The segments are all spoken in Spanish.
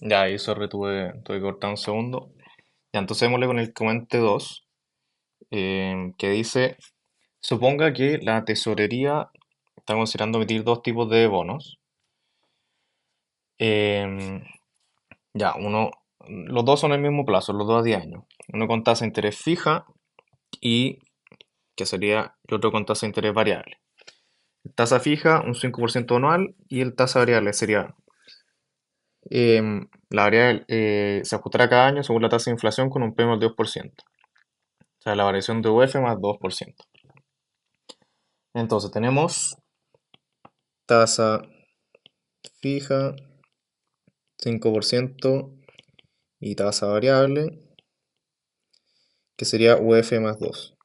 Ya, ahí sorry, tuve que cortar un segundo. Ya, entonces démosle con el componente 2, que dice, suponga que la tesorería está considerando emitir dos tipos de bonos. Em, ya, los dos son el mismo plazo, los dos a 10 años. Uno con tasa de interés fija y el otro con tasa de interés variable. Tasa fija, un 5% anual, y el tasa variable sería, la variable se ajustará cada año según la tasa de inflación con un premio del 2%. O sea, la variación de UF más 2%. Entonces tenemos tasa fija, 5% y tasa variable, que sería UF más 2.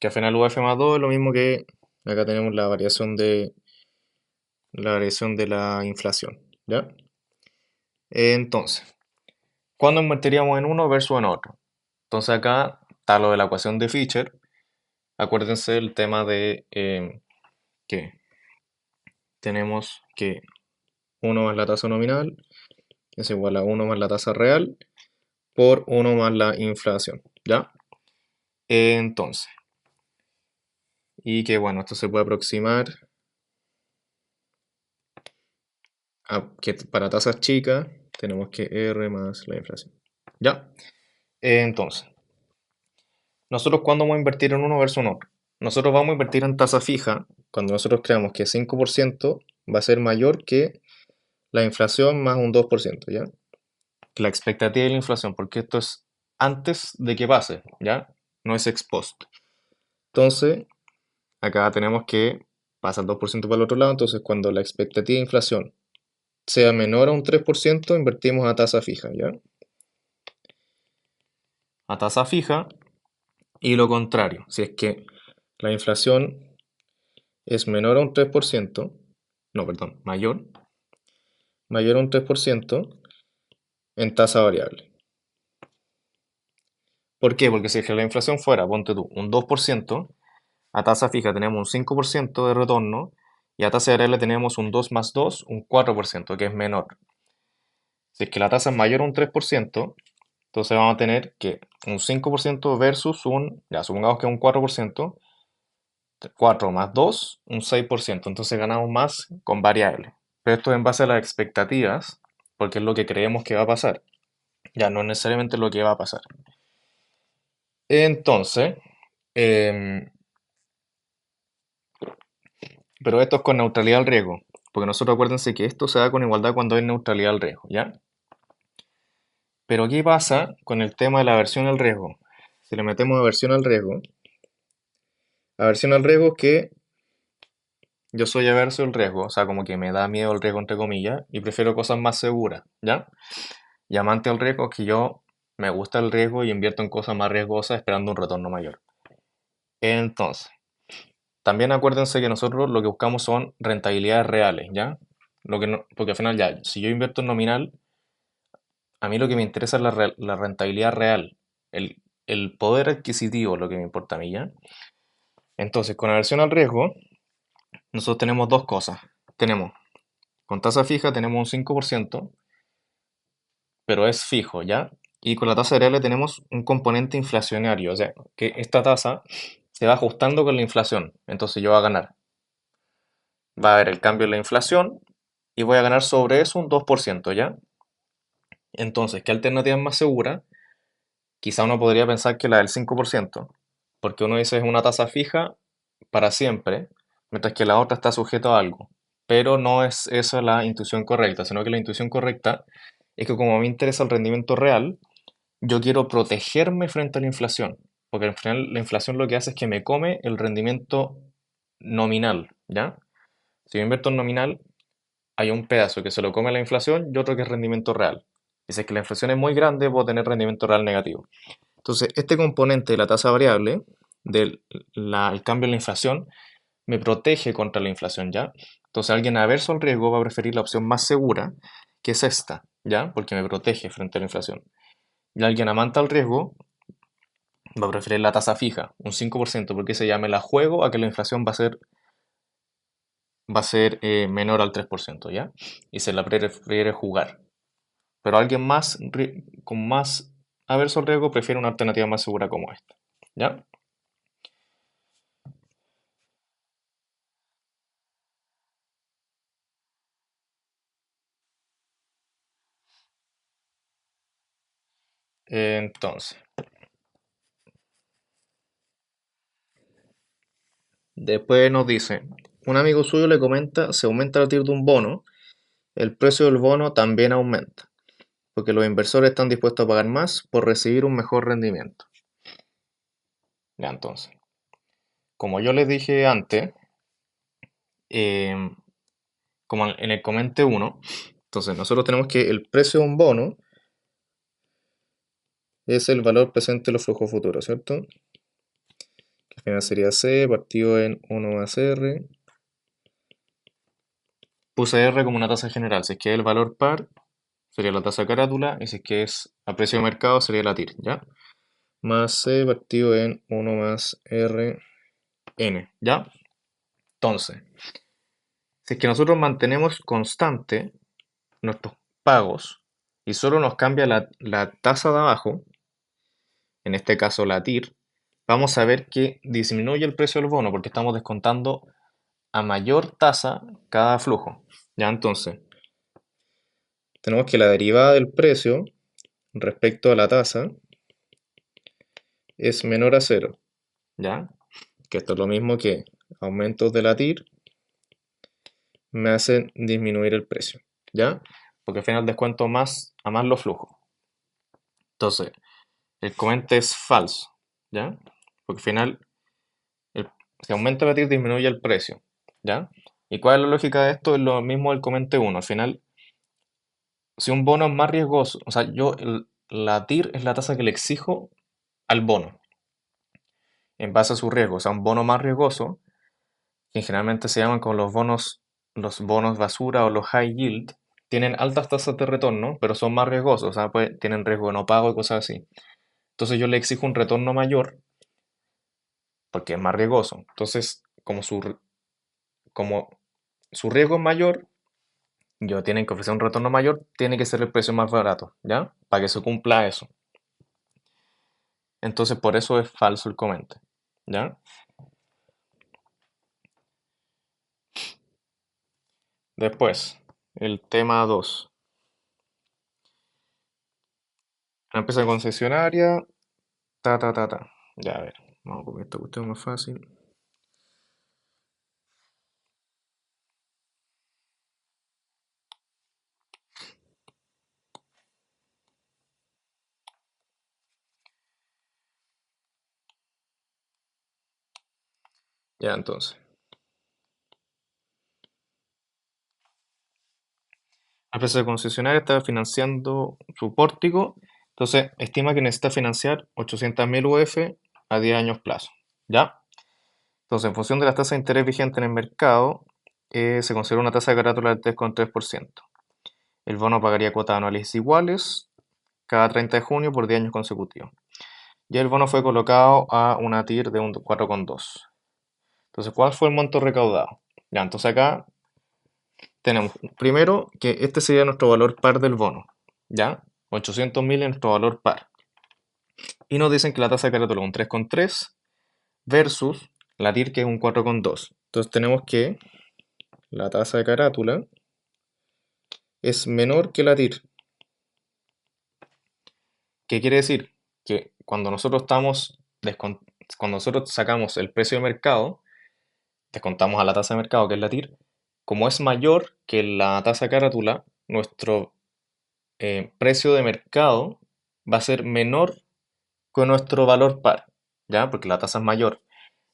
Que al final UF más 2 es lo mismo que acá tenemos la variación de la inflación, ¿ya? Entonces, ¿cuándo invertiríamos en uno versus en otro? Entonces acá está lo de la ecuación de Fisher. Acuérdense el tema de que tenemos que uno más la tasa nominal es igual a uno más la tasa real por uno más la inflación, ¿ya? Entonces, y que bueno, esto se puede aproximar a que para tasas chicas tenemos que R más la inflación, ¿ya? Entonces, nosotros ¿cuándo vamos a invertir en uno versus en otro? Nosotros vamos a invertir en tasa fija cuando nosotros creamos que 5% va a ser mayor que la inflación más un 2%, ¿ya? La expectativa de la inflación, porque esto es antes de que pase, ¿ya? No es ex post. Entonces, acá tenemos que pasa el 2% para el otro lado, entonces cuando la expectativa de inflación sea menor a un 3%, invertimos a tasa fija, ¿ya? A tasa fija y lo contrario, si es que la inflación es menor a un 3%, no, perdón, mayor a un 3% en tasa variable. ¿Por qué? Porque si es que la inflación fuera, ponte tú, un 2%, a tasa fija tenemos un 5% de retorno y a tasa variable tenemos un 2 más 2, un 4%, que es menor. Si es que la tasa es mayor a un 3%, entonces vamos a tener que un 5% versus ya supongamos que es un 4%, 4 más 2, un 6%. Entonces ganamos más con variables. Pero esto es en base a las expectativas, porque es lo que creemos que va a pasar. Ya no es necesariamente lo que va a pasar. Entonces, em, pero esto es con neutralidad al riesgo. Porque nosotros acuérdense que esto se da con igualdad cuando hay neutralidad al riesgo, ¿ya? Pero ¿qué pasa con el tema de la aversión al riesgo? Si le metemos aversión al riesgo es que yo soy averso al riesgo, o sea, como que me da miedo el riesgo entre comillas y prefiero cosas más seguras, ¿ya? Y amante al riesgo es que yo me gusta el riesgo y invierto en cosas más riesgosas esperando un retorno mayor. Entonces, también acuérdense que nosotros lo que buscamos son rentabilidades reales, ¿ya? Porque al final ya, si yo invierto en nominal, a mí lo que me interesa es la rentabilidad real, el poder adquisitivo, lo que me importa a mí, ¿ya? Entonces, con aversión al riesgo, nosotros tenemos dos cosas. Tenemos, con tasa fija tenemos un 5%, pero es fijo, ¿ya? Y con la tasa variable tenemos un componente inflacionario, o sea, que esta tasa se va ajustando con la inflación, entonces yo voy a ganar. Va a haber el cambio en la inflación y voy a ganar sobre eso un 2%, ¿ya? Entonces, ¿qué alternativa es más segura? Quizá uno podría pensar que la del 5%, porque uno dice es una tasa fija para siempre, mientras que la otra está sujeta a algo. Pero no es esa la intuición correcta, sino que la intuición correcta es que como me interesa el rendimiento real, yo quiero protegerme frente a la inflación, porque al final la inflación lo que hace es que me come el rendimiento nominal, ¿ya? Si yo invierto en nominal, hay un pedazo que se lo come la inflación y otro que es rendimiento real. Y si es que la inflación es muy grande, puedo tener rendimiento real negativo. Entonces, este componente de la tasa variable, del el cambio en la inflación, me protege contra la inflación, ¿ya? Entonces, alguien averso al riesgo va a preferir la opción más segura, que es esta, ¿ya? Porque me protege frente a la inflación. Y alguien amante al riesgo va a preferir la tasa fija, un 5%, porque se llame la juego a que la inflación va a ser va a ser menor al 3%, ¿ya? Y se la prefiere jugar. Pero alguien más con más averso al riesgo prefiere una alternativa más segura como esta, ¿ya? Entonces, después nos dice, un amigo suyo le comenta, se aumenta la TIR de un bono, el precio del bono también aumenta, porque los inversores están dispuestos a pagar más por recibir un mejor rendimiento. Ya, entonces, como yo les dije antes, em, como en el comente uno, entonces nosotros tenemos que el precio de un bono es el valor presente de los flujos futuros, ¿cierto? Que al final sería C partido en 1 más R. Puse R como una tasa general, si es que es el valor par, sería la tasa carátula, y si es que es a precio de mercado, sería la TIR, ¿ya? Más C partido en 1 más R N, ¿ya? Entonces, si es que nosotros mantenemos constante nuestros pagos y solo nos cambia la tasa de abajo, en este caso la TIR, vamos a ver que disminuye el precio del bono porque estamos descontando a mayor tasa cada flujo. Ya, entonces, tenemos que la derivada del precio respecto a la tasa es menor a cero. ¿Ya? Que esto es lo mismo que aumentos de la TIR me hacen disminuir el precio. ¿Ya? Porque al final descuento más a más los flujos. Entonces, el comente es falso. ¿Ya? Porque al final, el, si aumenta la TIR disminuye el precio. ¿Ya? ¿Y cuál es la lógica de esto? Es lo mismo del comente uno. Al final, si un bono es más riesgoso, o sea, la TIR es la tasa que le exijo al bono en base a su riesgo. O sea, un bono más riesgoso, que generalmente se llaman como los bonos basura o los high yield, tienen altas tasas de retorno, pero son más riesgosos, o sea, pues, tienen riesgo de no pago y cosas así. Entonces yo le exijo un retorno mayor porque es más riesgoso. Entonces, como su riesgo es mayor, yo tienen que ofrecer un retorno mayor, tiene que ser el precio más barato, ¿ya? Para que se cumpla eso. Entonces, por eso es falso el comente, ¿ya? Después, el tema 2. La empresa concesionaria, ta, ta, ta, ta. Ya, a ver, vamos con esta cuestión más fácil. Ya, entonces. La empresa concesionaria está financiando su pórtico, entonces estima que necesita financiar 800.000 UF a 10 años plazo. ¿Ya? Entonces, en función de las tasas de interés vigentes en el mercado, se considera una tasa de carátula del 3,3%. El bono pagaría cuotas anuales iguales cada 30 de junio por 10 años consecutivos. Y el bono fue colocado a una TIR de un 4,2. Entonces, ¿cuál fue el monto recaudado? Ya, entonces acá tenemos primero que este sería nuestro valor par del bono, ¿ya? 800.000 es nuestro valor par. Y nos dicen que la tasa de carátula es un 3,3 versus la TIR que es un 4,2. Entonces tenemos que la tasa de carátula es menor que la TIR. ¿Qué quiere decir? Que cuando nosotros sacamos el precio de mercado, descontamos a la tasa de mercado, que es la TIR, como es mayor que la tasa de carátula, nuestro precio de mercado va a ser menor que nuestro valor par, ¿ya? Porque la tasa es mayor.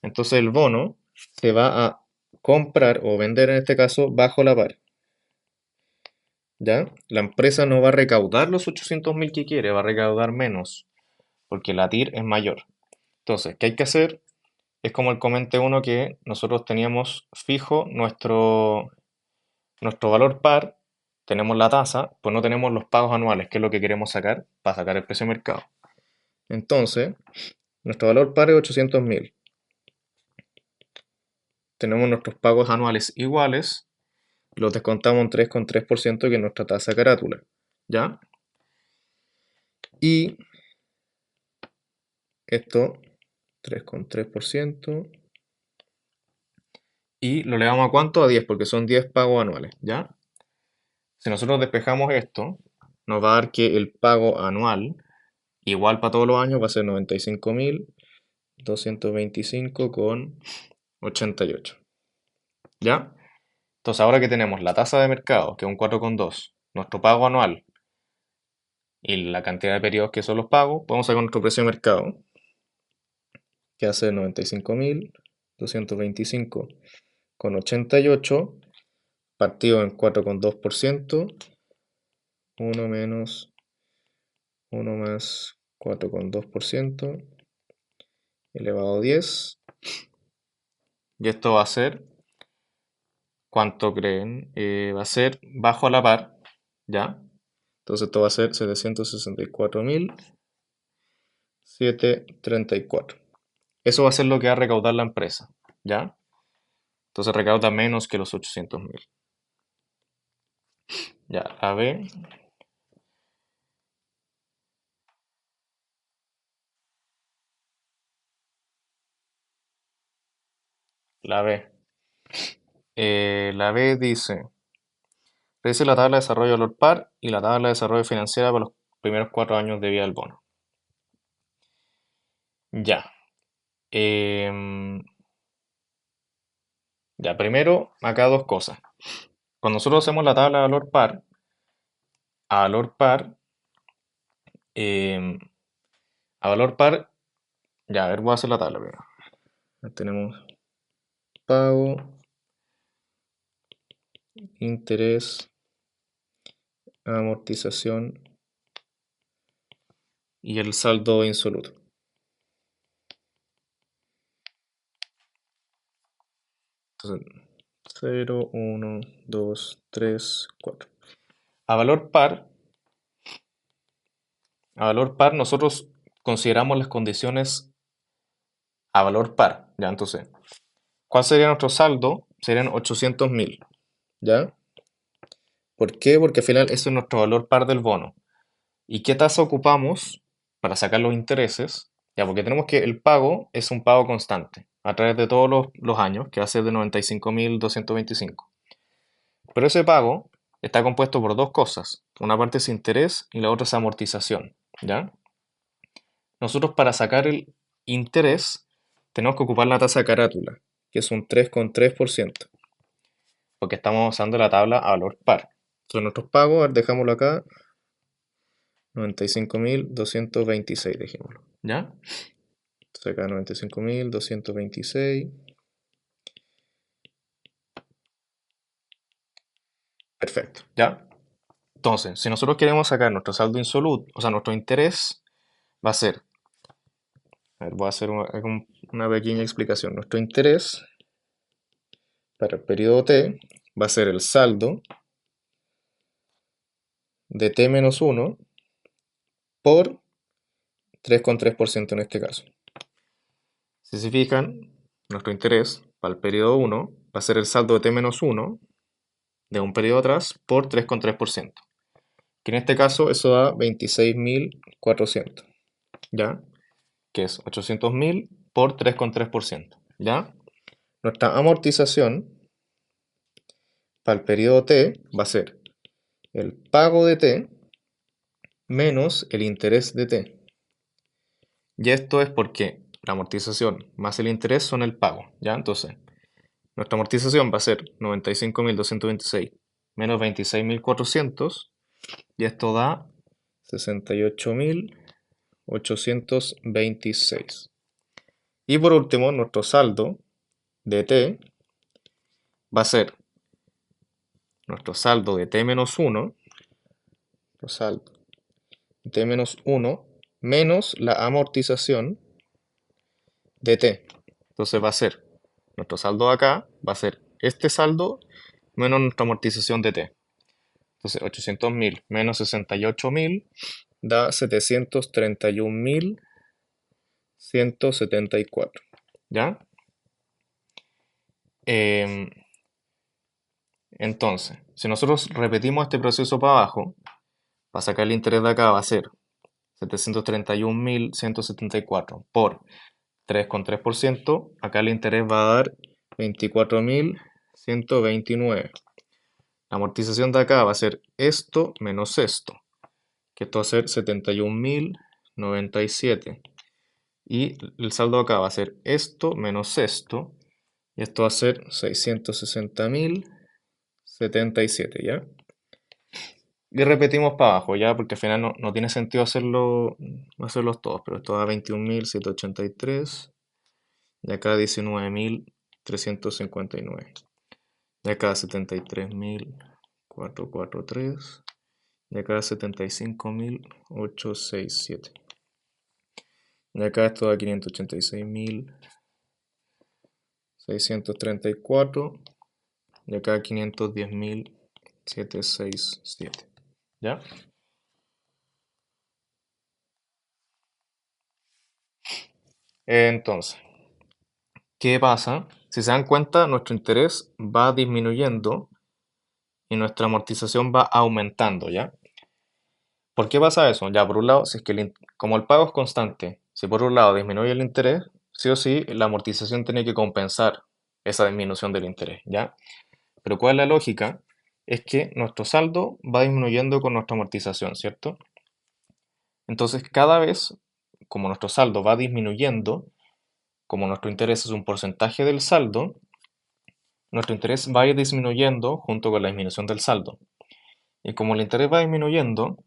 Entonces el bono se va a comprar o vender en este caso bajo la par, ¿ya? La empresa no va a recaudar los 800.000 que quiere, va a recaudar menos, porque la TIR es mayor. Entonces, ¿qué hay que hacer? Es como el comente uno que nosotros teníamos fijo nuestro valor par, tenemos la tasa, pues no tenemos los pagos anuales, que es lo que queremos sacar para sacar el precio de mercado. Entonces, nuestro valor par es 800.000. tenemos nuestros pagos anuales iguales, los descontamos un 3,3% que es nuestra tasa carátula, ¿ya? Y esto, 3,3%. Y lo elevamos a ¿cuánto? A 10, porque son 10 pagos anuales, ¿ya? Si nosotros despejamos esto, nos va a dar que el pago anual, igual para todos los años, va a ser 95.225,88, ¿ya? Entonces ahora que tenemos la tasa de mercado, que es un 4,2, nuestro pago anual y la cantidad de periodos que son los pagos, podemos sacar nuestro precio de mercado, que hace 95.225,88 partido en 4,2%, 1 menos 1 más 4,2% elevado a 10. Y esto va a ser, ¿cuánto creen? Va a ser bajo a la par, ¿ya? Entonces esto va a ser 764.734. Eso va a ser lo que va a recaudar la empresa, ¿ya? Entonces recauda menos que los 800.000. Ya, la B. La B. La B dice, revise la tabla de desarrollo de valor par y la tabla de desarrollo financiera para los primeros 4 años de vida del bono. Ya. Ya, primero, acá dos cosas. Cuando nosotros hacemos la tabla de valor par, em, a valor par, ya, a ver, voy a hacer la tabla primero. Ya tenemos pago, interés, amortización y el saldo insoluto. Entonces, 0, 1, 2, 3, 4. A valor par, nosotros consideramos las condiciones a valor par, ¿ya? Entonces, ¿cuál sería nuestro saldo? Serían 800.000, ¿ya? ¿Por qué? Porque al final ese es nuestro valor par del bono. ¿Y qué tasa ocupamos para sacar los intereses? Ya, porque tenemos que el pago es un pago constante a través de todos los años, que va a ser de 95.225. Pero ese pago está compuesto por dos cosas. Una parte es interés y la otra es amortización, ¿ya? Nosotros para sacar el interés tenemos que ocupar la tasa carátula, que es un 3,3%, porque estamos usando la tabla a valor par. Entonces nuestros pagos, a ver, dejámoslo acá, 95.226, dejémoslo, ¿ya? Entonces acá 95.226. Perfecto, ¿ya? Entonces, si nosotros queremos sacar nuestro saldo insoluto, o sea, nuestro interés, va a ser, a ver, voy a hacer una pequeña explicación. Nuestro interés para el periodo T va a ser el saldo de T menos 1 por 3,3% en este caso. Si se fijan, nuestro interés para el periodo 1 va a ser el saldo de T menos 1 de un periodo atrás por 3,3%. Que en este caso eso da 26.400, ¿ya? Que es 800.000 por 3,3%, ¿ya? Nuestra amortización para el periodo T va a ser el pago de T menos el interés de T. Y esto es porque la amortización más el interés son el pago, ¿ya? Entonces, nuestra amortización va a ser 95.226 menos 26.400 y esto da 68.826. Y por último, nuestro saldo de T va a ser nuestro saldo de T menos 1, saldo de T menos 1 menos la amortización de T. Entonces va a ser nuestro saldo de acá, va a ser este saldo menos nuestra amortización de T. Entonces 800.000 menos 68.000 da 731.174. ¿Ya? Em, entonces, si nosotros repetimos este proceso para abajo, para sacar el interés de acá va a ser 731.174 por 3,3%. Acá el interés va a dar 24.129. La amortización de acá va a ser esto menos esto, que esto va a ser 71.097. Y el saldo acá va a ser esto menos esto, y esto va a ser 660.077, ¿ya? Y repetimos para abajo, ¿ya? Porque al final no tiene sentido hacerlos todos, pero esto da 21.783, y acá 19.359, y acá 73.443, y acá 75.867. Y acá esto da 586.634, y acá 510.767. ¿Ya? Entonces, ¿qué pasa? Si se dan cuenta, nuestro interés va disminuyendo y nuestra amortización va aumentando, ¿ya? ¿Por qué pasa eso? Ya, por un lado, si es que como el pago es constante, si por un lado disminuye el interés, sí o sí, la amortización tiene que compensar esa disminución del interés, ¿ya? Pero ¿cuál es la lógica? Es que nuestro saldo va disminuyendo con nuestra amortización, ¿cierto? Entonces, cada vez, como nuestro saldo va disminuyendo, como nuestro interés es un porcentaje del saldo, nuestro interés va a ir disminuyendo junto con la disminución del saldo. Y como el interés va disminuyendo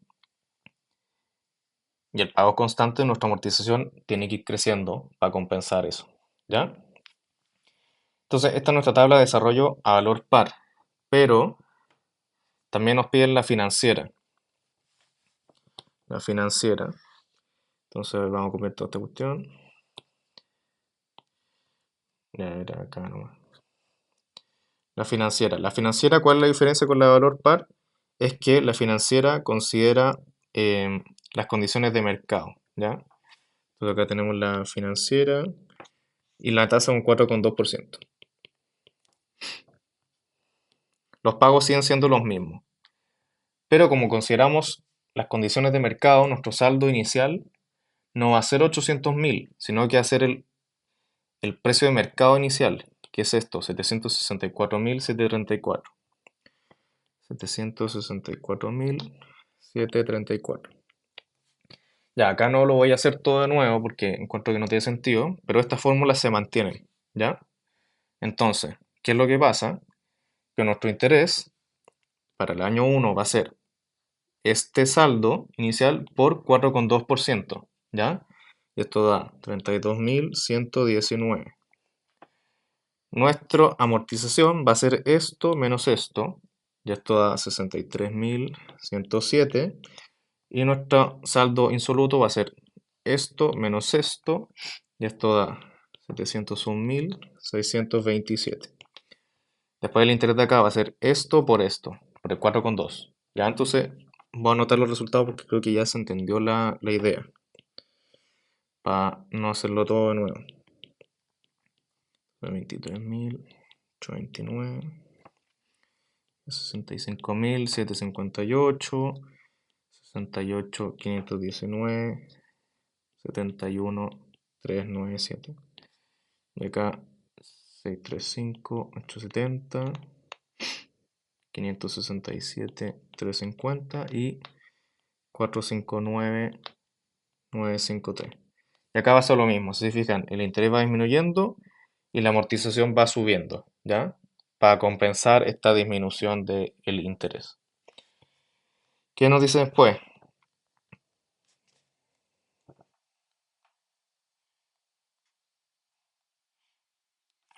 y el pago es constante, nuestra amortización tiene que ir creciendo para compensar eso. ¿Ya? Entonces, esta es nuestra tabla de desarrollo a valor par, pero también nos piden la financiera. La financiera. Entonces, vamos a copiar toda esta cuestión. Ya era acá nomás. La financiera. La financiera, ¿cuál es la diferencia con la de valor par? Es que la financiera considera las condiciones de mercado, ¿ya? Entonces acá tenemos la financiera y la tasa es un 4,2%. Los pagos siguen siendo los mismos, pero como consideramos las condiciones de mercado, nuestro saldo inicial no va a ser 800.000, sino que va a ser el precio de mercado inicial, que es esto, 764.734. 764.734. Ya, acá no lo voy a hacer todo de nuevo porque encuentro que no tiene sentido, pero estas fórmulas se mantienen, ¿ya? Entonces, ¿qué es lo que pasa? Que nuestro interés para el año 1 va a ser este saldo inicial por 4,2%, ¿ya? Y esto da 32.119. Nuestra amortización va a ser esto menos esto, y esto da 63.107. Y nuestro saldo insoluto va a ser esto menos esto, y esto da 701.627. Después el interés de acá va a ser esto por el 4,2. Ya, entonces voy a anotar los resultados porque creo que ya se entendió la idea. Para no hacerlo todo de nuevo. 23.829, 65.758, 68.519, 71.397. Y acá 635.870, 567.350 y 459.953. Y acá va a ser lo mismo, si se fijan, el interés va disminuyendo y la amortización va subiendo, ¿ya? Para compensar esta disminución del interés. ¿Qué nos dice después?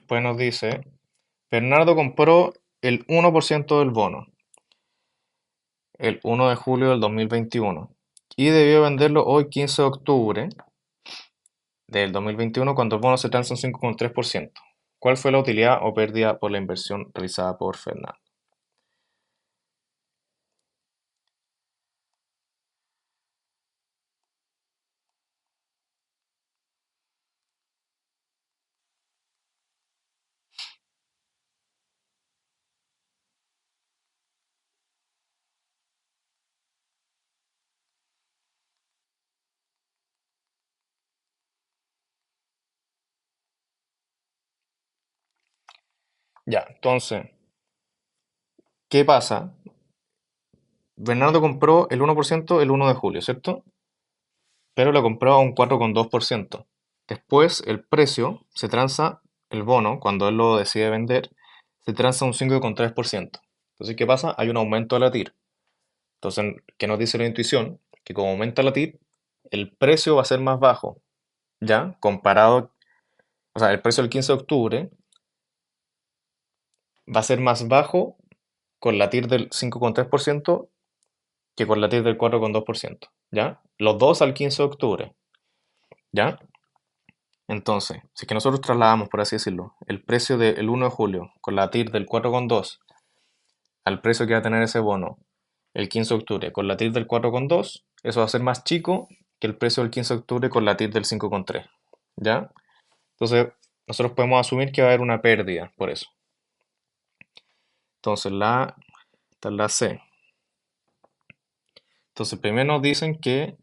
Pues nos dice, Bernardo compró el 1% del bono el 1 de julio del 2021 y debió venderlo hoy 15 de octubre del 2021 cuando el bono se transa un 5,3%. ¿Cuál fue la utilidad o pérdida por la inversión realizada por Fernando? Ya, entonces, ¿qué pasa? Bernardo compró el 1% el 1 de julio, ¿cierto? Pero lo compró a un 4,2%. Después, el precio se transa, el bono, cuando él lo decide vender, se transa un 5,3%. Entonces, ¿qué pasa? Hay un aumento de la TIR. Entonces, ¿qué nos dice la intuición? Que como aumenta la TIR, el precio va a ser más bajo, ¿ya? Comparado, o sea, el precio del 15 de octubre va a ser más bajo con la TIR del 5,3% que con la TIR del 4,2%, ¿ya? Los dos al 15 de octubre, ¿ya? Entonces, si es que nosotros trasladamos, por así decirlo, el precio del 1 de julio con la TIR del 4,2 al precio que va a tener ese bono el 15 de octubre con la TIR del 4,2, eso va a ser más chico que el precio del 15 de octubre con la TIR del 5,3, ¿ya? Entonces, nosotros podemos asumir que va a haber una pérdida por eso. Entonces, esta es la C. Entonces, primero nos dicen que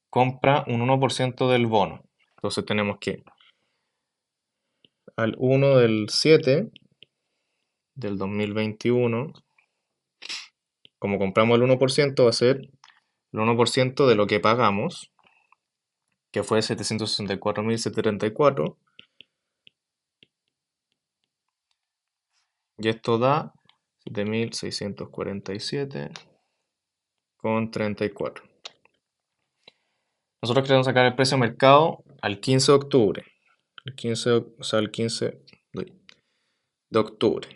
compra un 1% del bono. Entonces, tenemos que al 1 del 7 del 2021, como compramos el 1%, va a ser el 1% de lo que pagamos, que fue 764.734, y esto da 7.647,34. Nosotros queremos sacar el precio de mercado al 15 de octubre, o sea, el 15 de octubre.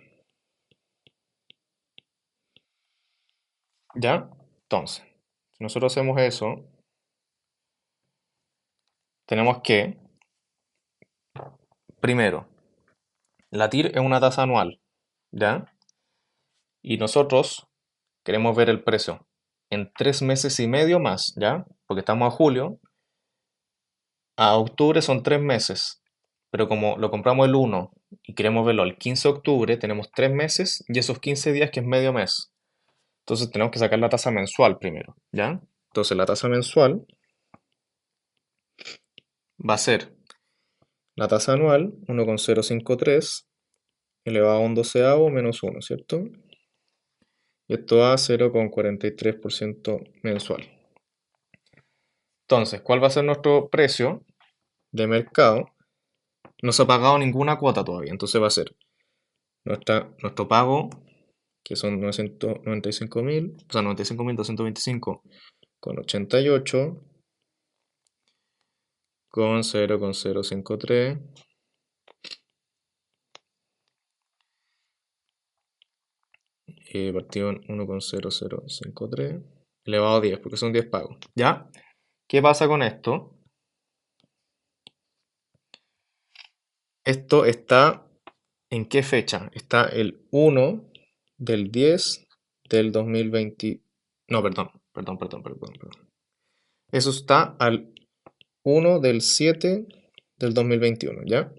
¿Ya? Entonces, si nosotros hacemos eso, tenemos que, primero, la TIR es una tasa anual, ¿ya? Y nosotros queremos ver el precio en 3 meses y medio más, ¿ya? Porque estamos a julio, a octubre son 3 meses, pero como lo compramos el 1 y queremos verlo el 15 de octubre, tenemos 3 meses y esos 15 días que es medio mes. Entonces tenemos que sacar la tasa mensual primero, ¿ya? Entonces la tasa mensual va a ser la tasa anual, 1,053, elevado a un doceavo menos 1, ¿cierto? Y esto da 0,43% mensual. Entonces, ¿cuál va a ser nuestro precio de mercado? No se ha pagado ninguna cuota todavía, entonces va a ser nuestro pago, que son 995.000, o sea, 95.225,88, con 0,053, partido en 1,0053, elevado a 10, porque son 10 pagos. ¿Ya? ¿Qué pasa con esto? Esto está, ¿en qué fecha? Está el 1 del 10 del 2020. No, perdón. Eso está al 1 del 7 del 2021, ¿ya?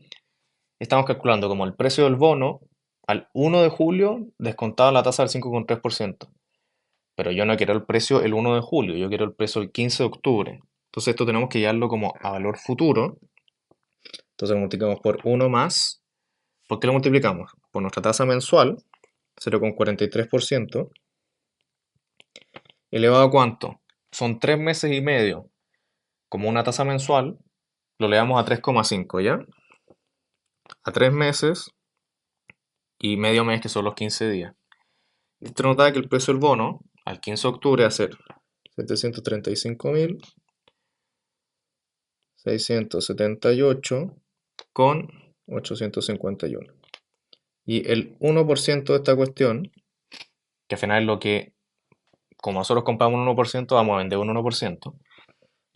Estamos calculando como el precio del bono al 1 de julio descontado la tasa del 5,3%. Pero yo no quiero el precio el 1 de julio, yo quiero el precio el 15 de octubre. Entonces esto tenemos que llevarlo como a valor futuro. Entonces lo multiplicamos por 1 más. ¿Por qué lo multiplicamos? Por nuestra tasa mensual, 0,43%, elevado a cuánto? Son 3 meses y medio. Como una tasa mensual, lo elevamos a 3,5, ¿ya? A 3 meses y medio mes, que son los 15 días. Esto nos da que el precio del bono al 15 de octubre va a ser 735.678,851. Y el 1% de esta cuestión, que al final es lo que, como nosotros compramos un 1%, vamos a vender un 1%,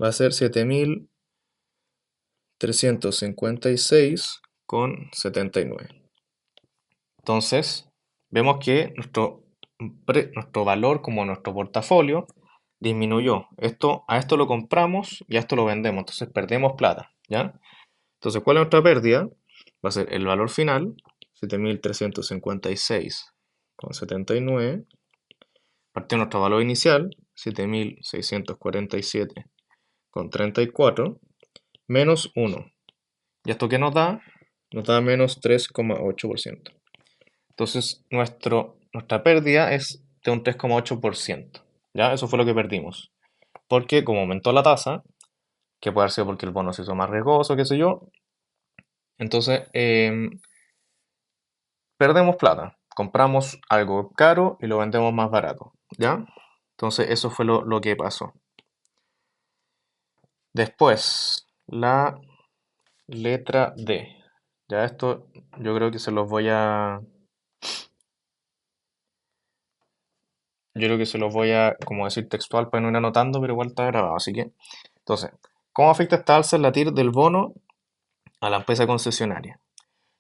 va a ser 7.356,79. Entonces, vemos que nuestro valor como nuestro portafolio disminuyó. A esto lo compramos y a esto lo vendemos. Entonces perdemos plata, ¿ya? Entonces, ¿cuál es nuestra pérdida? Va a ser el valor final, 7.356,79, partido nuestro valor inicial, 7.647,34, menos 1. ¿Y esto qué nos da? Nos da menos 3,8%. Entonces, nuestra pérdida es de un 3,8%. ¿Ya? Eso fue lo que perdimos. Porque como aumentó la tasa, que puede haber sido porque el bono se hizo más riesgoso, qué sé yo, entonces perdemos plata. Compramos algo caro y lo vendemos más barato. ¿Ya? Entonces, eso fue lo que pasó. Después, la letra D. Ya esto yo creo que se los voy a... Yo creo que se los voy a, como decir textual para no ir anotando, pero igual está grabado. Así que, entonces, ¿cómo afecta esta alza en la TIR del bono a la empresa concesionaria?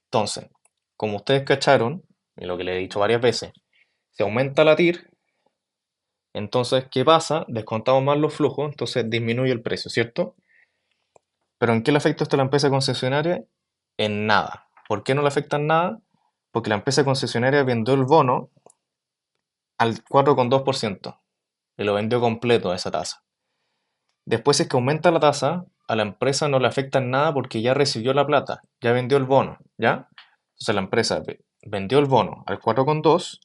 Entonces, como ustedes cacharon, y lo que les he dicho varias veces, si aumenta la TIR, entonces, ¿qué pasa? Descontamos más los flujos, entonces disminuye el precio, ¿cierto? Pero ¿en qué le afecta esto a la empresa concesionaria? En nada. ¿Por qué no le afecta en nada? Porque la empresa concesionaria vendió el bono al 4,2% y lo vendió completo a esa tasa. Después, si es que aumenta la tasa, a la empresa no le afecta en nada porque ya recibió la plata, ya vendió el bono, ¿ya? Entonces la empresa vendió el bono al 4,2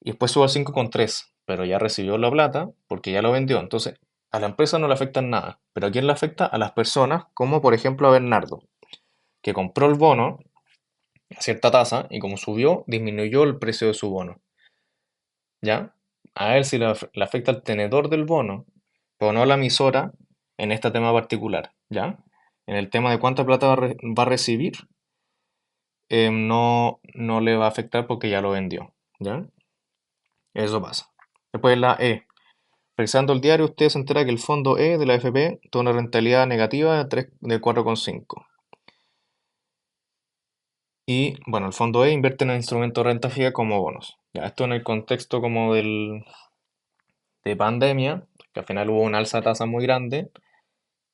y después sube al 5,3, pero ya recibió la plata porque ya lo vendió. Entonces, a la empresa no le afecta en nada, pero ¿a quién le afecta? A las personas, como por ejemplo a Bernardo, que compró el bono a cierta tasa y como subió, disminuyó el precio de su bono, ¿ya? A él sí le afecta al tenedor del bono, pero no a la emisora en este tema particular, ¿ya? En el tema de cuánta plata va a recibir, no le va a afectar porque ya lo vendió, ¿ya? Eso pasa. Después la E. Revisando el diario, usted se entera que el fondo E de la AFP tuvo una rentabilidad negativa de 4,5. Y bueno, el fondo E invierte en el instrumento de renta fija como bonos. Ya, esto en el contexto como de pandemia, que al final hubo una alza de tasa muy grande,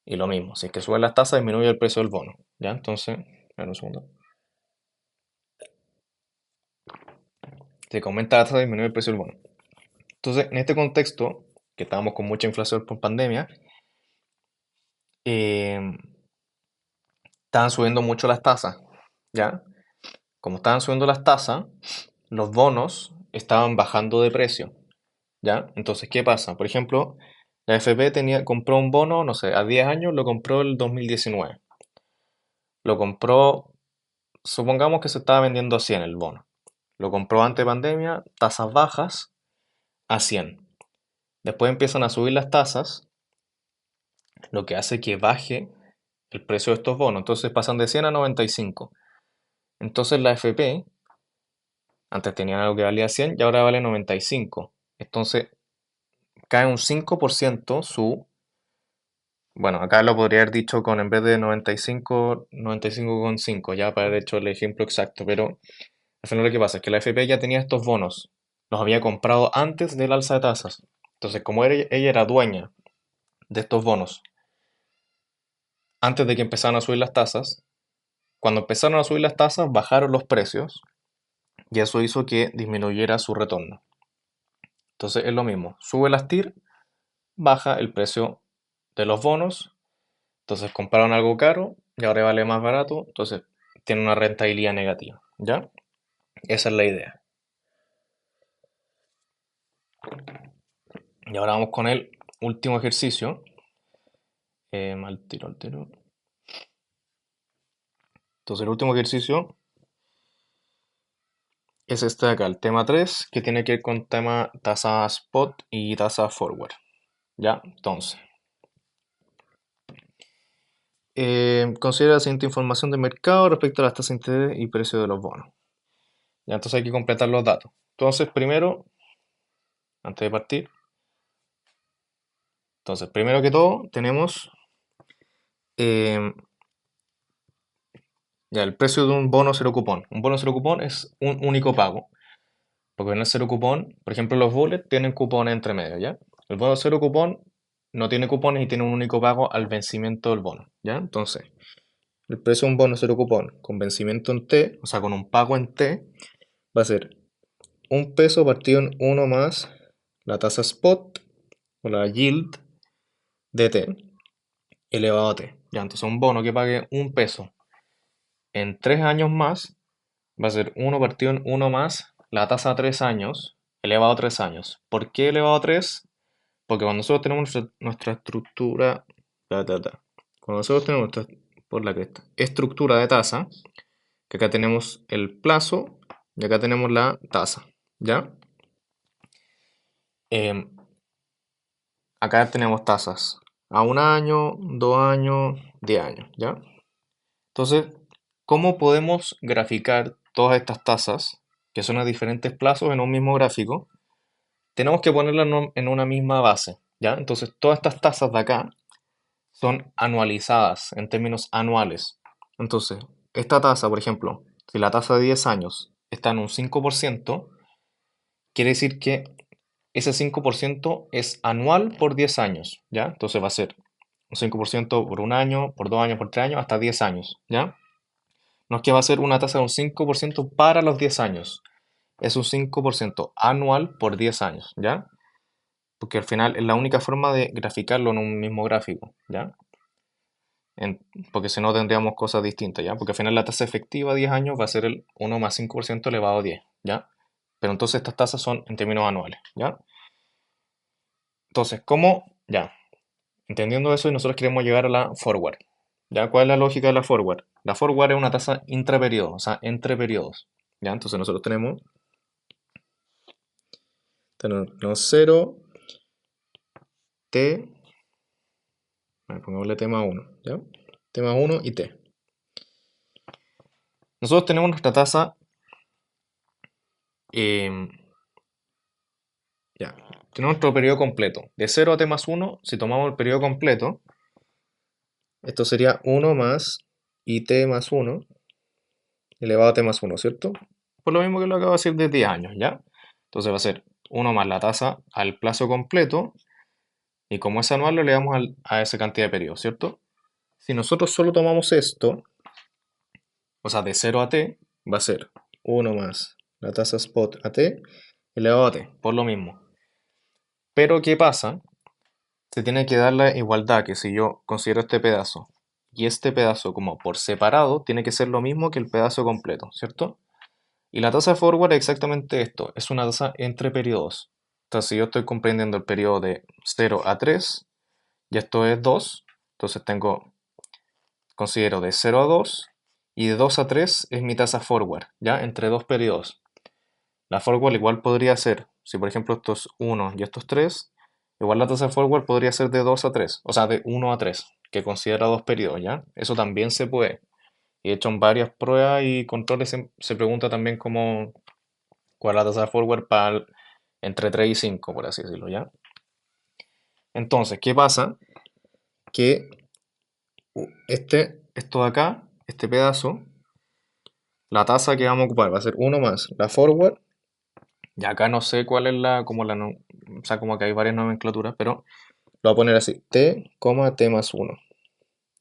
y lo mismo, si es que suben las tasas, disminuye el precio del bono. ¿Ya? Entonces, espera un segundo. Si que aumenta la tasa, disminuye el precio del bono. Entonces, en este contexto, que estábamos con mucha inflación por pandemia, eh, estaban subiendo mucho las tasas. ¿Ya? Como estaban subiendo las tasas, los bonos estaban bajando de precio. ¿Ya? Entonces, ¿qué pasa? Por ejemplo, la FP compró un bono, no sé, a 10 años lo compró el 2019. Lo compró, supongamos que se estaba vendiendo a 100 el bono. Lo compró antes de pandemia, tasas bajas, a 100. Después empiezan a subir las tasas, lo que hace que baje el precio de estos bonos. Entonces pasan de 100 a 95. Entonces la FP, antes tenían algo que valía 100 y ahora vale 95. Entonces cae un 5% su... Bueno, acá lo podría haber dicho con en vez de 95, 95,5, ya para haber hecho el ejemplo exacto, pero al final lo que pasa es que la FP ya tenía estos bonos, los había comprado antes del alza de tasas. Entonces, como ella era dueña de estos bonos antes de que empezaran a subir las tasas, cuando empezaron a subir las tasas bajaron los precios y eso hizo que disminuyera su retorno. Entonces es lo mismo, sube las TIR, baja el precio de los bonos, entonces compraron algo caro y ahora vale más barato, entonces tiene una rentabilidad negativa, ¿ya? Esa es la idea. Y ahora vamos con el último ejercicio. Al tiro, al tiro. Entonces el último ejercicio es este de acá, el tema 3 que tiene que ver con tema tasa spot y tasa forward. ¿Ya? Entonces, considera la siguiente información de mercado respecto a las tasas de interés y precio de los bonos. Ya, entonces hay que completar los datos. Entonces, primero, antes de partir, entonces, primero que todo, tenemos eh, ya el precio de un bono cero cupón. Un bono cero cupón es un único pago. Porque en el cero cupón, por ejemplo, los bullets tienen cupones entre medio, ¿ya? El bono cero cupón no tiene cupones y tiene un único pago al vencimiento del bono, ¿ya? Entonces, el precio de un bono cero cupón con vencimiento en T, o sea, con un pago en T, va a ser un peso partido en uno más la tasa spot o la yield de T elevado a T. Ya, entonces un bono que pague un peso en 3 años más va a ser 1 partido en 1 más la tasa a 3 años elevado a 3 años. ¿Por qué elevado a 3? Porque cuando nosotros tenemos nuestra estructura, cuando nosotros tenemos nuestra, por la cresta, estructura de tasa, que acá tenemos el plazo y acá tenemos la tasa, ¿ya? Em, Acá tenemos tasas a 1 año, 2 años, 10 años, ¿ya? Entonces, ¿cómo podemos graficar todas estas tasas, que son a diferentes plazos en un mismo gráfico? Tenemos que ponerlas en una misma base, ¿ya? Entonces, todas estas tasas de acá son anualizadas en términos anuales. Entonces, esta tasa, por ejemplo, si la tasa de 10 años está en un 5%, quiere decir que ese 5% es anual por 10 años, ¿ya? Entonces va a ser un 5% por 1 año, por 2 años, por 3 años, hasta 10 años, ¿ya? No es que va a ser una tasa de un 5% para los 10 años, es un 5% anual por 10 años, ¿ya? Porque al final es la única forma de graficarlo en un mismo gráfico, ¿ya? En- Porque si no tendríamos cosas distintas, ¿ya? Porque al final la tasa efectiva a 10 años va a ser el 1 más 5% elevado a 10, ¿ya? Pero entonces estas tasas son en términos anuales, ¿ya? Entonces, ¿cómo? Ya, entendiendo eso y nosotros queremos llegar a la forward, ¿ya? ¿Cuál es la lógica de la forward? La forward es una tasa intraperiodo, o sea, entre periodos, ¿ya? Entonces nosotros tenemos 0, t, pongámosle t más 1, ¿ya? T más 1 y t. Nosotros tenemos nuestra tasa, em, ya, tenemos nuestro periodo completo. De 0 a t más 1, si tomamos el periodo completo, esto sería 1 más it más 1 elevado a t más 1, ¿cierto? Por lo mismo que lo acabo de decir de 10 años, ¿ya? Entonces va a ser 1 más la tasa al plazo completo, y como es anual, lo elevamos a esa cantidad de periodos, ¿cierto? Si nosotros solo tomamos esto, o sea, de 0 a t, va a ser 1 más la tasa spot a t elevado a t, por lo mismo. Pero, ¿qué pasa? Se tiene que dar la igualdad, que si yo considero este pedazo y este pedazo como por separado, tiene que ser lo mismo que el pedazo completo, ¿cierto? Y la tasa forward es exactamente esto, es una tasa entre periodos. Entonces, si yo estoy comprendiendo el periodo de 0 a 3, y esto es 2, entonces considero de 0 a 2, y de 2 a 3 es mi tasa forward, ¿ya? Entre dos periodos. La forward igual podría ser, si por ejemplo esto es 1 y esto es 3, igual la tasa forward podría ser de 2 a 3, o sea, de 1 a 3, que considera dos periodos, ¿ya? Eso también se puede. Y de hecho en varias pruebas y controles se pregunta también cuál es la tasa forward para entre 3 y 5, por así decirlo, ¿ya? Entonces, ¿qué pasa? Que esto de acá, este pedazo, la tasa que vamos a ocupar va a ser 1 más la forward, y acá no sé cuál es o sea, como que hay varias nomenclaturas, pero lo voy a poner así, t, t más 1,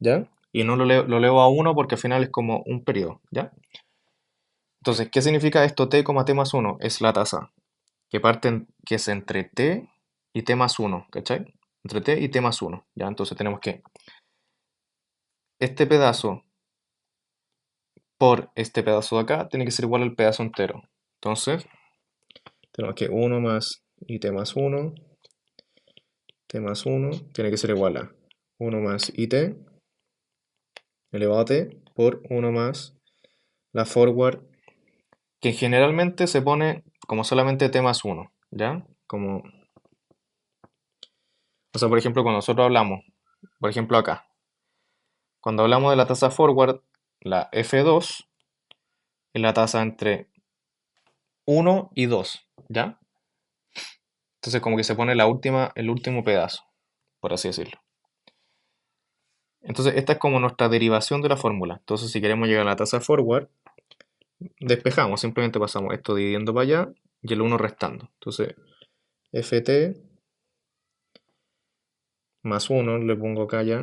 ¿ya? Y no lo leo a 1 porque al final es como un periodo, ¿ya? Entonces, ¿qué significa esto t, t más 1? Es la tasa que es entre t y t más 1, ¿cachai? Entre t y t más 1, ¿ya? Entonces tenemos que este pedazo por este pedazo de acá tiene que ser igual al pedazo entero. Entonces, tenemos que 1 más it más 1, t más 1, tiene que ser igual a 1 más it elevado a t por 1 más la forward, que generalmente se pone como solamente t más 1, ¿ya? O sea, por ejemplo, cuando nosotros hablamos, por ejemplo acá, cuando hablamos de la tasa forward, la F2 es la tasa entre 1 y 2, ¿ya? Entonces como que se pone el último pedazo, por así decirlo. Entonces esta es como nuestra derivación de la fórmula. Entonces si queremos llegar a la tasa forward, despejamos, simplemente pasamos esto dividiendo para allá y el 1 restando. Entonces ft más 1, le pongo acá ya,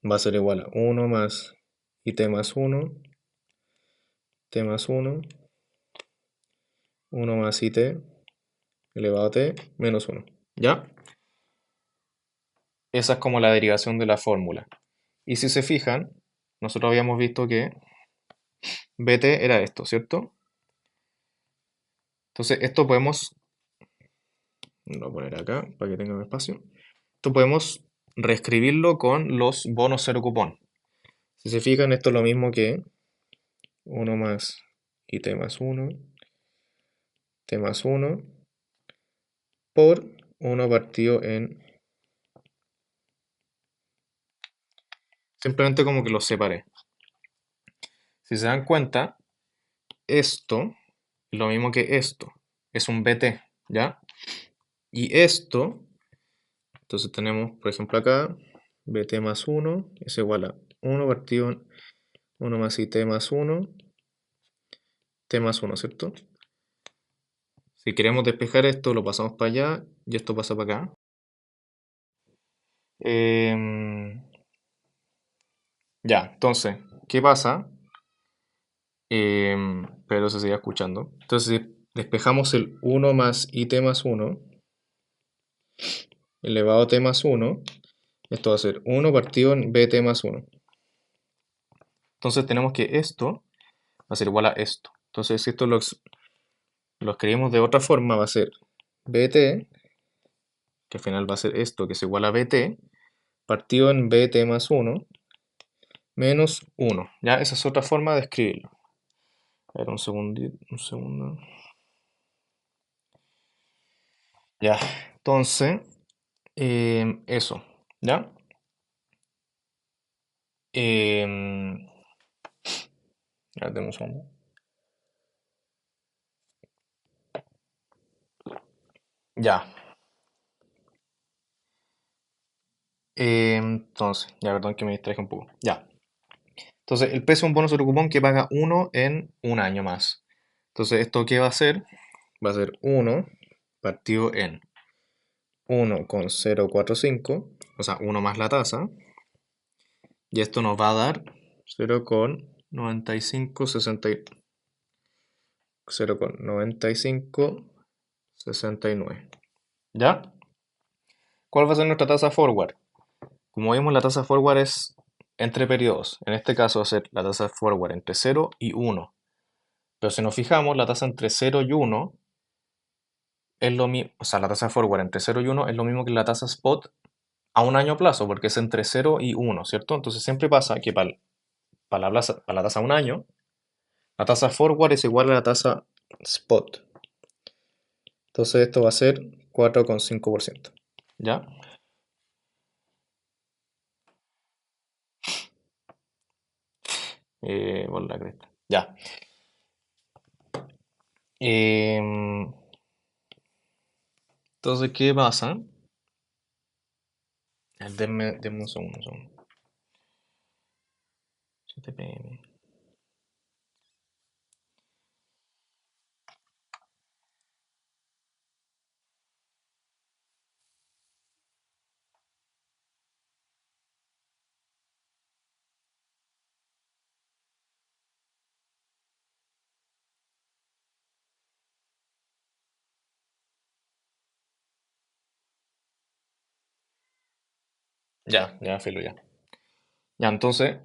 va a ser igual a 1 más it más 1, t más 1, 1 más it elevado a t menos 1. ¿Ya? Esa es como la derivación de la fórmula. Y si se fijan, nosotros habíamos visto que BT era esto, ¿cierto? Entonces esto podemos, lo voy a poner acá para que tenga un espacio. Esto podemos reescribirlo con los bonos cero cupón. Si se fijan, esto es lo mismo que 1 más IT más 1, T más 1, por 1 partido en... Simplemente como que los separé. Si se dan cuenta, esto es lo mismo que esto. Es un BT, ¿ya? Y esto, entonces tenemos, por ejemplo, acá, BT más 1 es igual a 1 partido en 1 más IT más 1, T más 1, ¿cierto? Si queremos despejar esto, lo pasamos para allá y esto pasa para acá. Ya, entonces, ¿qué pasa? Pero se sigue escuchando. Entonces, si despejamos el 1 más IT más 1 elevado a T más 1, esto va a ser 1 partido en BT más 1. Entonces tenemos que esto va a ser igual a esto. Entonces, si esto lo escribimos de otra forma, va a ser BT, que al final va a ser esto, que es igual a BT, partido en BT más 1, menos 1. Ya, esa es otra forma de escribirlo. A ver, un segundito, un segundo. Ya, entonces, eso, ¿ya? Em, ya tenemos un segundo. Ya. Entonces, ya perdón que me distraje un poco. Ya. Entonces, el peso es un bono sobre cupón que paga 1 en un año más. Entonces, ¿esto qué va a ser? Va a ser 1 partido en 1,045, o sea, 1 más la tasa. Y esto nos va a dar 0,9569. ¿Ya? ¿Cuál va a ser nuestra tasa forward? Como vimos, la tasa forward es entre periodos. En este caso va a ser la tasa forward entre 0 y 1. Pero si nos fijamos, la tasa entre 0 y 1 es lo mismo, o sea, la tasa forward entre 0 y 1 es lo mismo que la tasa spot a un año plazo, porque es entre 0 y 1, ¿cierto? Entonces siempre pasa que para la tasa a un año, la tasa forward es igual a la tasa spot. Entonces esto va a ser 4,5%. ¿Ya? Por la cresta. Ya. Em, entonces, ¿qué pasa? Denme un segundo, un segundo. 7 pm. Ya, ya, filo, ya. Ya, entonces,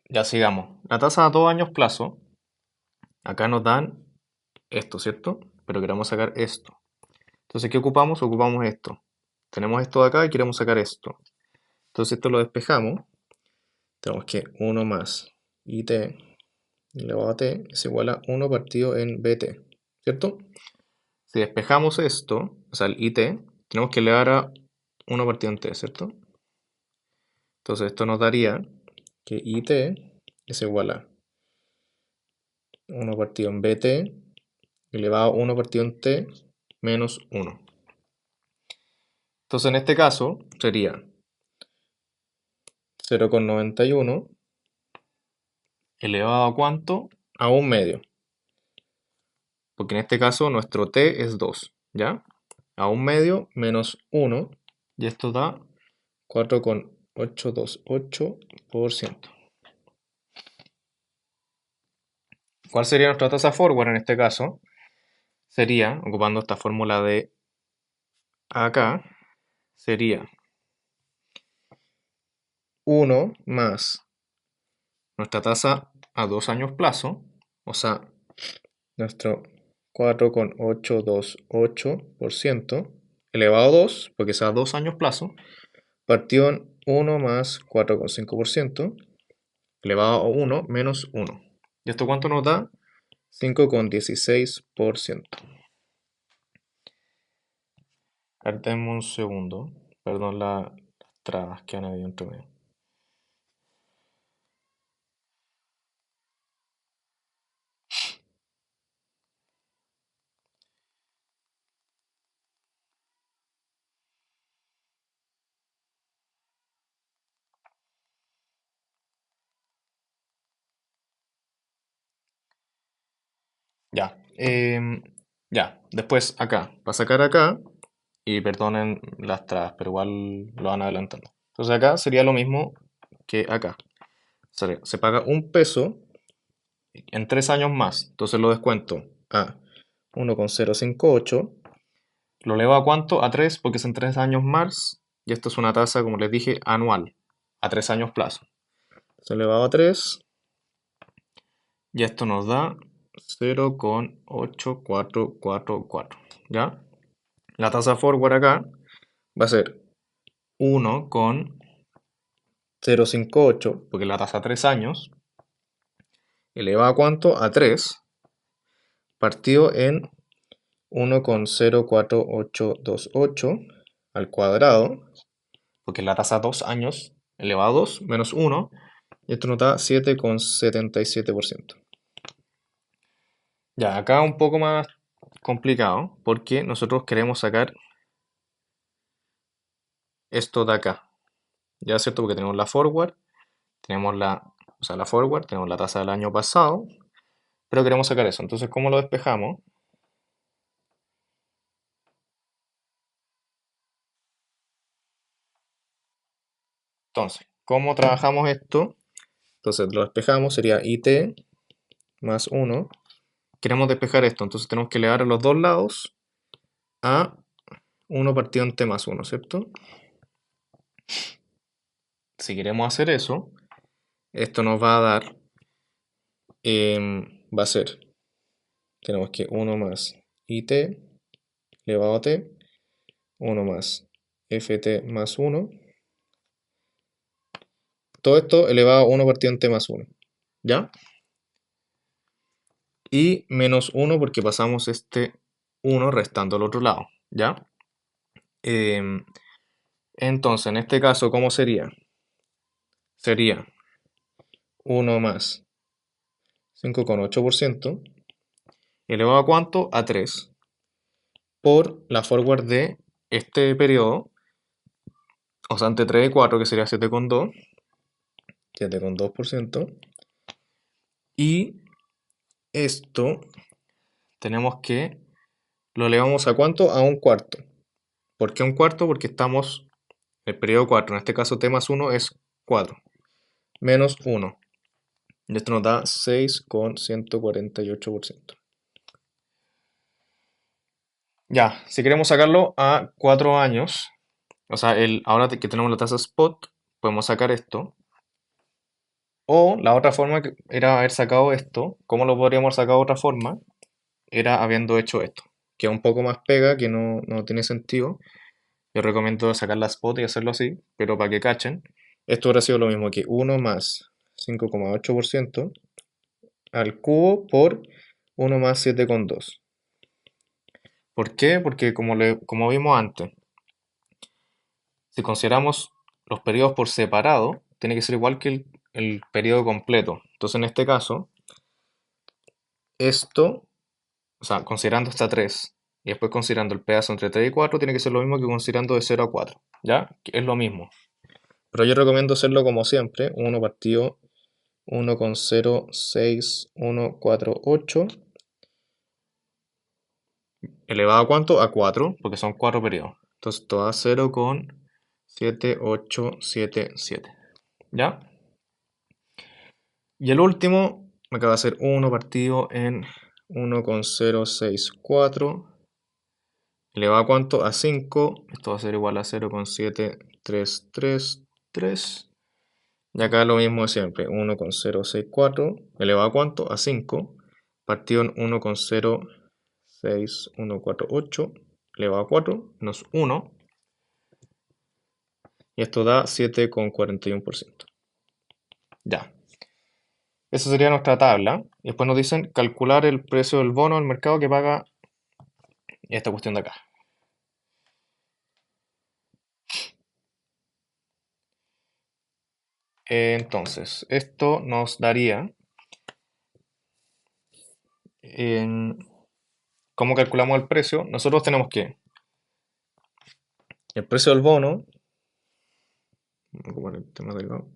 ya sigamos. La tasa a 2 años plazo, acá nos dan esto, ¿cierto? Pero queremos sacar esto. Entonces, ¿qué ocupamos? Ocupamos esto. Tenemos esto de acá y queremos sacar esto. Entonces, esto lo despejamos. Tenemos que 1 más IT elevado a t es igual a 1 partido en BT, ¿cierto? Si despejamos esto, o sea, el IT, tenemos que elevar a 1 partido en t, ¿cierto? Entonces, esto nos daría que IT es igual a 1 partido en BT elevado a 1 partido en t menos 1. Entonces, en este caso, sería 0,91 elevado a ¿cuánto? A un medio. Porque en este caso nuestro t es 2, ¿ya? A un medio menos 1, y esto da 4,828%. ¿Cuál sería nuestra tasa forward en este caso? Sería, ocupando esta fórmula de acá, sería 1 más nuestra tasa a 2 años plazo, o sea, nuestro 4,828% elevado a 2, porque sea 2 años plazo, partido en 1 más 4,5% elevado a 1 menos 1. ¿Y esto cuánto nos da? 5,16%. Demos un segundo. Perdón las trabas que han habido entre medio. Ya. Ya. Después acá. Para sacar acá. Y perdonen las trabas, pero igual lo van adelantando. Entonces acá sería lo mismo que acá. Se paga 1 peso en 3 años más. Entonces lo descuento a 1,058. ¿Lo elevo a cuánto? A 3 porque son 3 años más. Y esto es una tasa, como les dije, anual. A 3 años plazo. Se elevado a 3. Y esto nos da 0,8444. ¿Ya? La tasa forward acá va a ser 1,058, porque la tasa a 3 años, elevado a cuánto? A 3, partido en 1,04828 al cuadrado, porque la tasa a 2 años, elevado a 2 menos 1, y esto nos da 7,77%. Ya, acá un poco más complicado, porque nosotros queremos sacar esto de acá. Ya, ¿cierto? Porque tenemos la forward, tenemos la forward, tenemos la tasa del año pasado, pero queremos sacar eso. Entonces, ¿cómo lo despejamos? Entonces, ¿cómo trabajamos esto? Entonces, lo despejamos, sería IT más 1. Queremos despejar esto, entonces tenemos que elevar a los dos lados a 1 partido en T más 1, ¿cierto? Si queremos hacer eso, esto nos va a dar, va a ser, tenemos que 1 más IT elevado a T, 1 más FT más 1. Todo esto elevado a 1 partido en T más 1, ¿ya? Y menos 1 porque pasamos este 1 restando al otro lado, ¿ya? Entonces, en este caso, ¿cómo sería? Sería 1 más 5,8% elevado a cuánto? A 3 por la forward de este periodo, o sea, entre 3 y 4, que sería 7,2, 7,2%. Y esto tenemos que lo elevamos a cuánto? A 1/4. ¿Por qué 1/4? Porque estamos en el periodo 4, en este caso t más 1 es 4, menos 1. Y esto nos da 6,148%. Ya, si queremos sacarlo a 4 años, o sea, ahora que tenemos la tasa spot, podemos sacar esto. O la otra forma que era haber sacado esto, ¿cómo lo podríamos sacar de otra forma? Era habiendo hecho esto, que es un poco más pega, que no tiene sentido. Yo recomiendo sacar la spot y hacerlo así, pero para que cachen, esto hubiera sido lo mismo que 1 más 5,8% al cubo por 1 más 7,2. ¿Por qué? Porque como vimos antes, si consideramos los periodos por separado, tiene que ser igual que el periodo completo. Entonces, en este caso, esto, o sea, considerando hasta 3 y después considerando el pedazo entre 3 y 4, tiene que ser lo mismo que considerando de 0 a 4. ¿Ya? Que es lo mismo. Pero yo recomiendo hacerlo como siempre, 1 partido 1,06148 elevado a cuánto? A 4, porque son 4 periodos. Entonces, esto da 0,7877. ¿Ya? Y el último, me acaba de hacer 1 partido en 1,064 elevado a cuánto? A 5. Esto va a ser igual a 0,7333. Y acá lo mismo de siempre, 1,064 elevado a cuánto? A 5, partido en 1,06148 elevado a 4 menos 1, y esto da 7,41%. Ya, esa sería nuestra tabla. Y después nos dicen calcular el precio del bono al mercado que paga esta cuestión de acá. Entonces, esto nos daría en cómo calculamos el precio. Nosotros tenemos que el precio del bono, vamos a ocupar el tema delgado.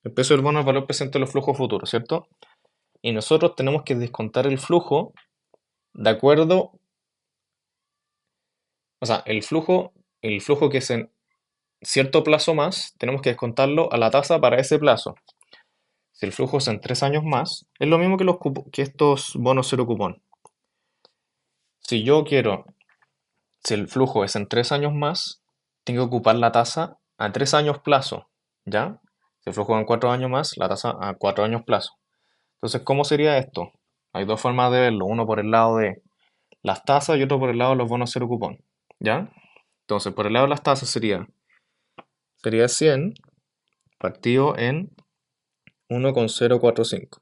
El precio del bono es el valor presente de los flujos futuros, ¿cierto? Y nosotros tenemos que descontar el flujo de acuerdo, o sea, el flujo que es en cierto plazo más, tenemos que descontarlo a la tasa para ese plazo. Si el flujo es en 3 años más, es lo mismo que, que estos bonos cero cupón. Si yo quiero, si el flujo es en 3 años más, tengo que ocupar la tasa a 3 años plazo, ¿ya? Si el flujo es en 4 años más, la tasa a 4 años plazo. Entonces, ¿cómo sería esto? Hay dos formas de verlo, uno por el lado de las tasas y otro por el lado de los bonos cero cupón, ¿ya? Entonces, por el lado de las tasas sería 100 partido en 1,045.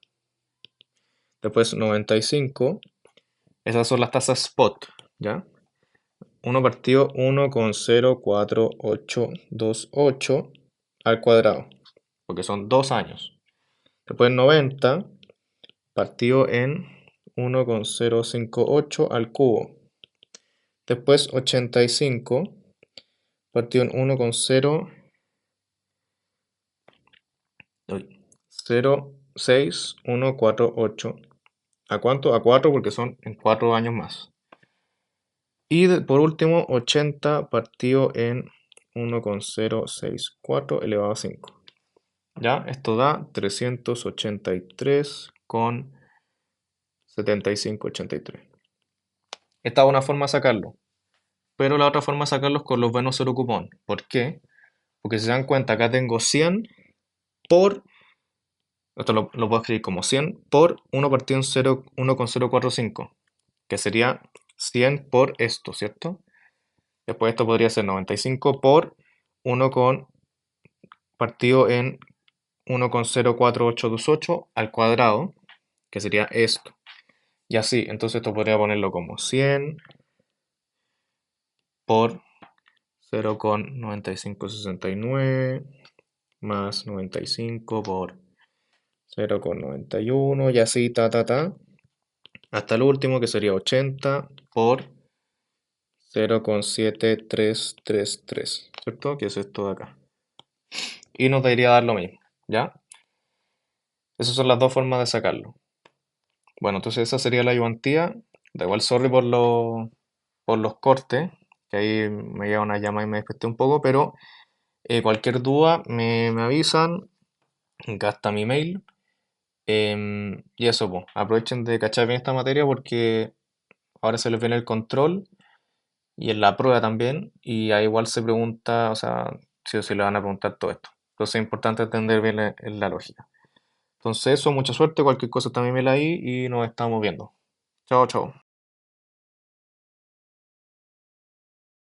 Después 95, esas son las tasas spot, ¿ya? 1 partido 1,04828 al cuadrado, porque son 2 años. Después 90 partido en 1,058 al cubo. Después 85 partido en 1,06148. ¿A cuánto? A 4 porque son en 4 años más. Y por último 80 partido en 1,064 elevado a 5. ¿Ya? Esto da 383,7583. Esta es una forma de sacarlo. Pero la otra forma de sacarlo es con los bonos cero cupón. ¿Por qué? Porque si se dan cuenta, acá tengo 100 por, esto lo puedo escribir como 100 por 1 partido en 1,045, que sería 100 por esto, ¿cierto? Después esto podría ser 95 por 1 partido en 1,04828 al cuadrado, que sería esto. Y así, entonces esto podría ponerlo como 100 por 0,9569 más 95 por 0,91 y así, hasta el último que sería 80 por 0,7333, ¿cierto? Que es esto de acá. Y nos debería dar lo mismo, ¿ya? Esas son las dos formas de sacarlo. Bueno, entonces esa sería la ayudantía. Da igual, sorry por los cortes, que ahí me llega una llamada y me desperté un poco, pero cualquier duda me avisan, acá está mi mail. Y eso, pues, aprovechen de cachar bien esta materia porque ahora se les viene el control y en la prueba también, y ahí igual se pregunta, o sea, sí o sí le van a preguntar todo esto. Entonces es importante entender bien la lógica. Entonces eso, mucha suerte, cualquier cosa también me la ahí y nos estamos viendo. Chao, chao.